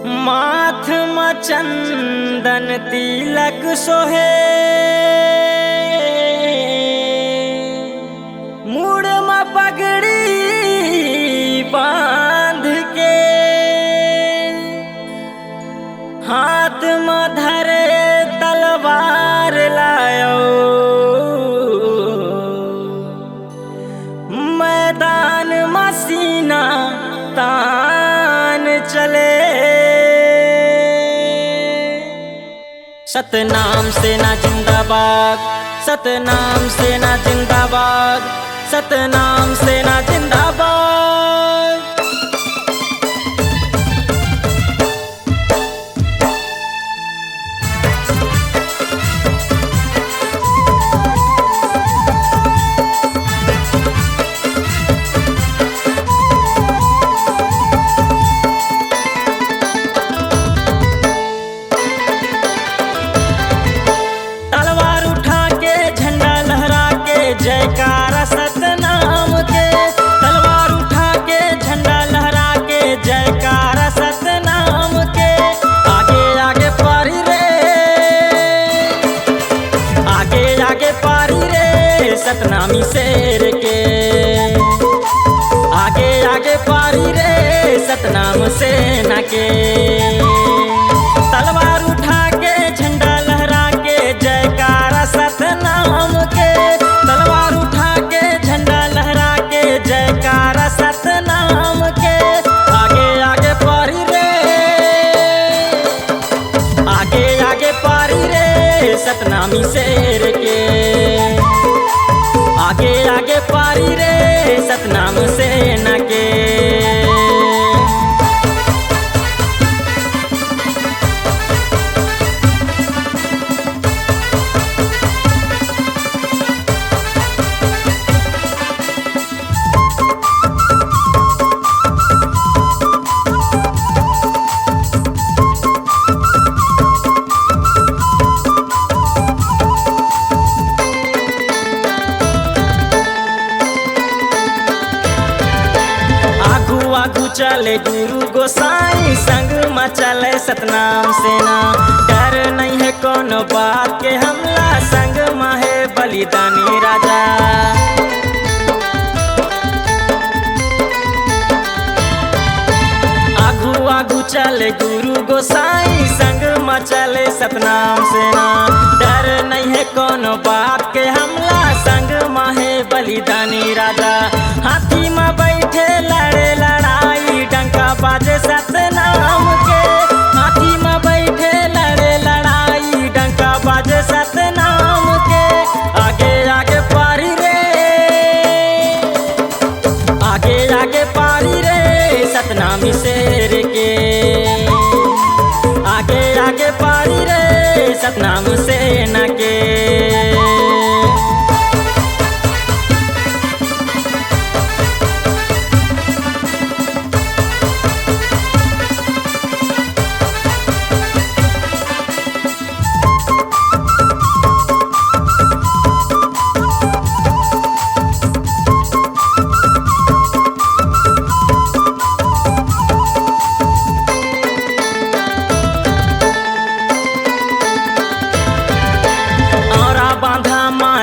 माथ म चंदन तिलक सोहे, मुड़ म पगड़ी बांध के, हाथ म धरे तलवार लायो, मैदान म सीना तान चले। सतनाम सेना जिंदाबाद, सतनाम सेना जिंदाबाद, सतनाम सेना जिंदाबाद। जयकारा सतनाम के, तलवार उठा के झंडा लहरा के, जयकारा सतनाम के। आगे आगे पारी रे, आगे आगे पारी रे सतनामी शेर के, आगे आगे पारी रे सतनाम सेना के। तलवार उठा के झंडा लहरा के, जयकारा सतनाम के, तलवार उठा के झंडा लहरा के, जयकारा सतनाम के। आगे आगे पारी रे, आगे आगे पारी रे सतनामी शेर के, आगे आगे पारी रे सतनाम सेना के। आगू चले गुरु गोसाई, संग में चले सतनाम सेना। डर नहीं है कोनो बात के हमला, संग में है बलिदानी राजा। आगू आगू चले गुरु गोसाई, संग में चले सतनाम सेना। डर नहीं है कोनो बात के हमला, संग में है बलिदानी राजा। हाथी में बैठे लड़े लड़ाई, डंका बाजे सतनाम के। हाथी में बैठे लड़े लड़ाई, डंका बाजे सतनाम के। आगे आगे पारी रे, आगे आगे पारी रे सतनामी शेर के, आगे आगे पारी रे सतनाम सेना के।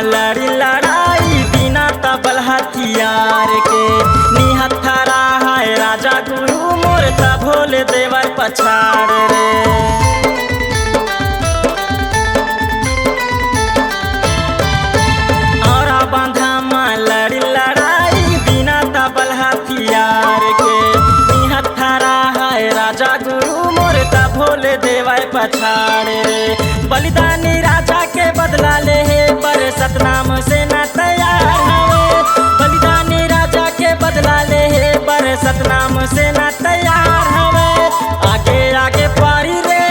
लड़ी लड़ाई बिना तबल हथियार के, निहत्थरा है राजा गुरु मोर भोले देवर पछाड़ रे। और बांधा माँ लड़ी लड़ाई बिना तबल हथियार के, निहत्थरा है राजा गुरु मोर भोले देवर पछाड़ रे। बलिदानी राजा के बदला ले पर सतनाम सेना तैयार हवे, बलिदानी राजा के बदला ले पर सतनाम सेना तैयार हवे। आगे आगे पारी रे,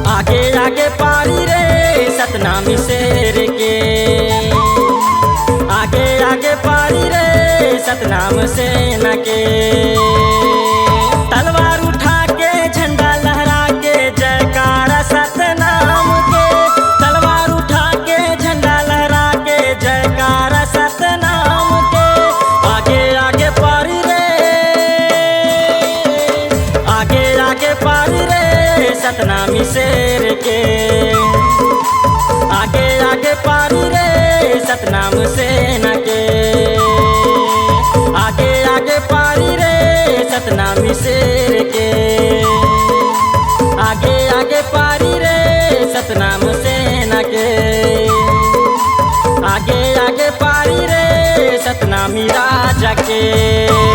आगे आगे पारी रे सतनामी शेर के, आगे आगे पारी रे सतनाम सेना के। तलवार उठा के झंडा लहरा के, जयकारा सतनाम के। तलवार उठा के झंडा लहरा के, जयकारा सतनाम के। आगे आगे पारी रे, आगे पारी रे सतनाम सेना के, आगे आगे पारी रे सतनामी शेर के, आगे आगे पारी रे सतनाम सेना के, आगे आगे पारी रे सतनामी राजा के।